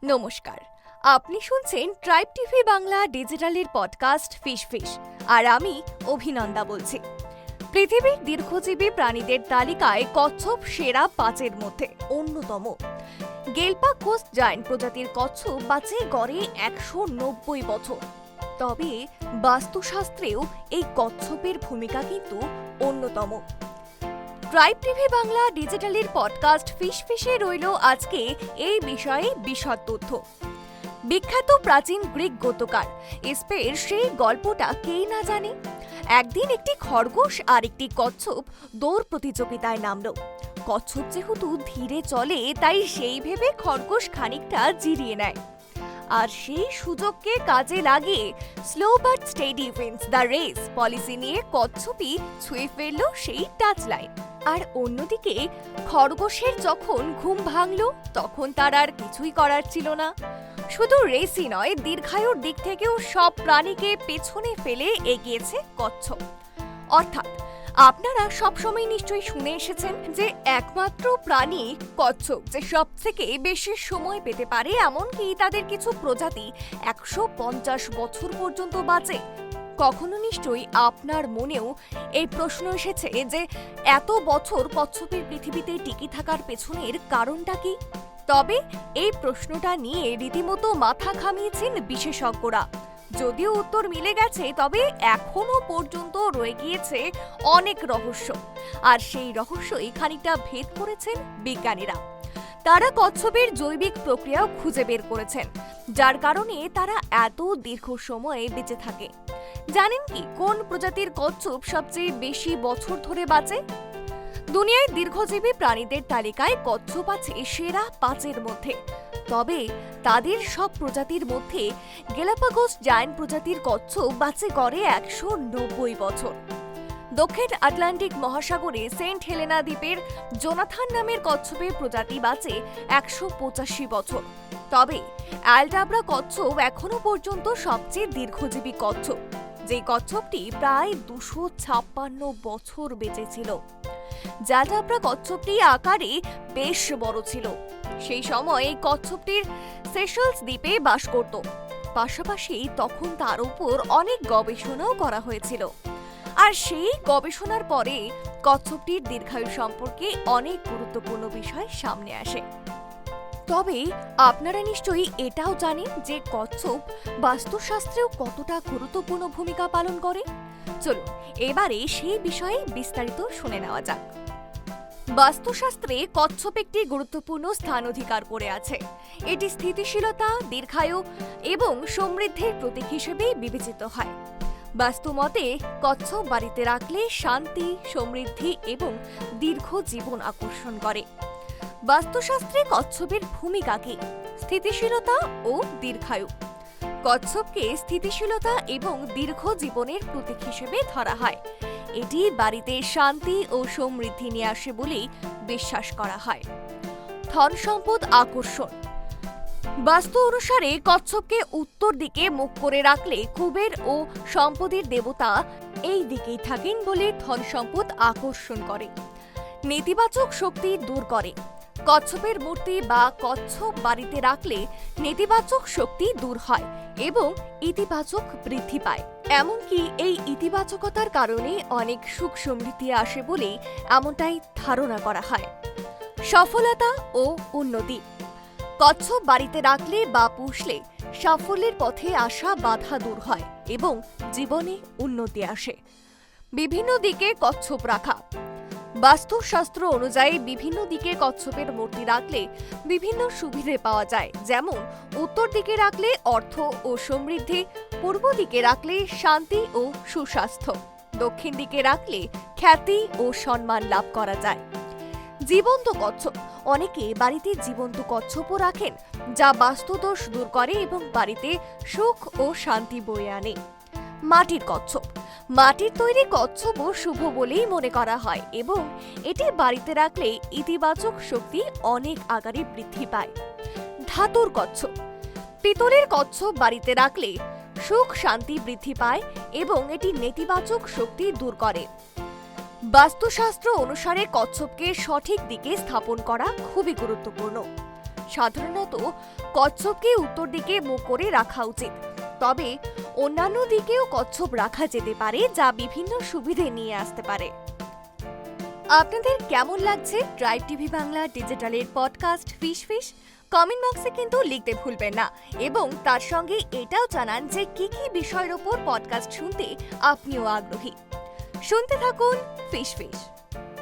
নমস্কার, আপনি শুনছেন ট্রাইব টিভি বাংলা ডিজিটালের পডকাস্ট ফিশ ফিশ, আর আমি অভিনন্দা বলছি। পৃথিবীর দীর্ঘজীবী প্রাণীদের তালিকায় কচ্ছপ সেরা ৫-এর মধ্যে অন্যতম। গেলাপাগোস জায়ান্ট প্রজাতির কচ্ছপ বাঁচে গড়ে ১৯০ বছর। তবে বাস্তুশাস্ত্রেও এই কচ্ছপের ভূমিকা কিন্তু অন্যতম। ট্রাইব টিভি বাংলা ডিজিটালের পডকাস্ট ফিশ ফিশে রইল আজকে এই বিষয়ে বিশদ তথ্য। বিখ্যাত প্রাচীন গ্রিক গদ্যকার এসপের সেই গল্পটা কেই না জানে। একদিন একটি খরগোশ আর একটি কচ্ছপ দৌড় প্রতিযোগিতায় নামল। কচ্ছপ যেহেতু ধীরে চলে, তাই সেই ভেবে খরগোশ খানিকটা জিরিয়ে নেয়, আর সেই সুযোগকে কাজে লাগিয়ে slow but steady wins the race policy নিয়ে কচ্ছপই ছুঁয়ে ফেলল সেই টাচ লাইন। আর অন্যদিকে খরগোশের যখন ঘুম ভাঙল, তখন তার আর কিছুই করার ছিল না। শুধু রেসই নয়, দীর্ঘায়ুর দিক থেকেও সব প্রাণীকে পেছনে ফেলে এগিয়েছে কচ্ছপ। অর্থাৎ আপনারা সবসময় নিশ্চয়ই শুনে এসেছেন যে একমাত্র প্রাণী কচ্ছপ যে সব থেকে বেশি সময় পেতে পারে, এমনকি তাদের কিছু প্রজাতি ১৫০ বছর পর্যন্ত বাঁচে। কখনো নিশ্চয়ই আপনার মনেও এই প্রশ্ন এসেছে যে এত বছর কচ্ছপের পৃথিবীতে টিকে থাকার পেছনের কারণটা কি? তবে এই প্রশ্নটা নিয়ে রীতিমতো মাথা ঘামিয়েছেন বিশেষজ্ঞরা। যদিও উত্তর মিলে গেছে, তবে এখনো পর্যন্ত রয়ে গিয়েছে অনেক রহস্য, আর সেই রহস্যই খানিকটা ভেদ করেছেন বিজ্ঞানীরা। তারা কচ্ছপের জৈবিক প্রক্রিয়াও খুঁজে বের করেছেন, যার কারণে তারা এত দীর্ঘ সময়ে বেঁচে থাকে। জানেন কি কোন প্রজাতির কচ্ছপ সবচেয়ে বেশি বছর ধরে বাঁচে? দুনিয়ায় দীর্ঘজীবী প্রাণীদের তালিকায় কচ্ছপ আছে সেরা ৫-এর মধ্যে। তবে তাদের সব প্রজাতির মধ্যে গেলাপাগোস জায়ান্ট প্রজাতির কচ্ছপ বাঁচে গড়ে ১৯০ বছর। দক্ষিণ আটলান্টিক মহাসাগরে সেন্ট হেলেনা দ্বীপের জোনাথন নামের কচ্ছপের প্রজাতি বাঁচে ১৮৫ বছর। তবে অ্যালডাব্রা কচ্ছপ এখনো পর্যন্ত সবচেয়ে দীর্ঘজীবী কচ্ছপ, যে কচ্ছপটি প্রায় ২৫৬ বছর বেঁচেছিল। অ্যালডাব্রা কচ্ছপটি আকারে বেশ বড় ছিল। সেই সময় এই কচ্ছপটির সেশেলস দ্বীপে বাস করত। পাশাপাশি তখন তার উপর অনেক গবেষণাও করা হয়েছিল, আর সেই গবেষণার পরে কচ্ছপটির দীর্ঘায়ু সম্পর্কে অনেক গুরুত্বপূর্ণ বিষয় সামনে আসে। তবে আপনারা নিশ্চয়ই এটাও জানেন যে কচ্ছপ বাস্তুশাস্ত্রেও কতটা গুরুত্বপূর্ণ ভূমিকা পালন করে। চলুন এবারে সেই বিষয়ে বিস্তারিত শুনে নেওয়া যাক। বাস্তুশাস্ত্রে কচ্ছপ একটি গুরুত্বপূর্ণ স্থান অধিকার করে আছে। এটি স্থিতিশীলতা, দীর্ঘায়ু এবং সমৃদ্ধির প্রতীক হিসেবে বিবেচিত হয়। বাস্তুমতে কচ্ছপ বাড়িতে রাখলে শান্তি, সমৃদ্ধি এবং দীর্ঘ জীবন আকর্ষণ করে। বাস্তুশাস্ত্রে কচ্ছপের ভূমিকা কি? স্থিতিশীলতা ও দীর্ঘায়ু। কচ্ছপকে স্থিতিশীলতা এবং দীর্ঘ জীবনের প্রতীক হিসেবে ধরা হয়। এটি বাড়িতে শান্তি ও সমৃদ্ধি নিয়ে আসে বলেই বিশ্বাস করা হয়। ধন সম্পদ আকর্ষণ। বাস্তু অনুসারে কচ্ছপকে উত্তর দিকে মুখ করে রাখলে কুবের ও সম্পদের দেবতা এই দিকেই থাকেন বলে ধন সম্পদ আকর্ষণ করে। নেতিবাচক শক্তি দূর করে। কচ্ছপের মূর্তি বা কচ্ছপ বাড়িতে রাখলে নেতিবাচক শক্তি দূর হয় এবং ইতিবাচক বৃদ্ধি পায়। এমনকি এই ইতিবাচকতার কারণে অনেক সুখ সমৃদ্ধি আসে বলেই এমনটাই ধারণা করা হয়। সফলতা ও উন্নতি। কচ্ছপ বাড়িতে রাখলে বা পুষলে সাফল্যের পথে আসা বাধা দূর হয় এবং জীবনে উন্নতি আসে। বিভিন্ন দিকে কচ্ছপ রাখা। বাস্তুশাস্ত্র অনুযায়ী বিভিন্ন দিকে কচ্ছপের মূর্তি রাখলে বিভিন্ন সুবিধে পাওয়া যায়, যেমন উত্তর দিকে রাখলে অর্থ ও সমৃদ্ধি, পূর্ব দিকে রাখলে শান্তি ও সুস্বাস্থ্য, দক্ষিণ দিকে রাখলে খ্যাতি ও সম্মান লাভ করা যায়। জীবন্ত কচ্ছপ। অনেকে বাড়িতে জীবন্ত কচ্ছপও রাখেন, যা বাস্তুদোষ দূর করে এবং বাড়িতে সুখ ও শান্তি বয়ে আনে। মাটির কচ্ছপ। মাটির তৈরি কচ্ছপও শুভ বলেই মনে করা হয় এবং এটি বাড়িতে রাখলে ইতিবাচক শক্তি অনেক আকারে বৃদ্ধি পায়। ধাতুর কচ্ছপ। পিতলের কচ্ছপ বাড়িতে রাখলে সুখ শান্তি বৃদ্ধি পায় এবং এটি নেতিবাচক শক্তি দূর করে। বাস্তুশাস্ত্র অনুসারে কচ্ছপকে সঠিক দিকে স্থাপন করা খুবই গুরুত্বপূর্ণ। সাধারণত কচ্ছপকে উত্তর দিকে মুখ করে রাখা উচিত, তবে অন্যান্য দিকেও কচ্ছপ রাখা যেতে পারে, যা বিভিন্ন সুবিধে নিয়ে আসতে পারে। আপনাদের কেমন লাগছে ট্রাইব টিভি বাংলা ডিজিটালের পডকাস্ট ফিশ ফিশ? কমেন্ট বক্সে কিন্তু লিখতে ভুলবেন না, এবং তার সঙ্গে এটাও জানান যে কি কি বিষয়ের উপর পডকাস্ট শুনতে আপনিও আগ্রহী। শুনতে থাকুন ফিশ ফিশ।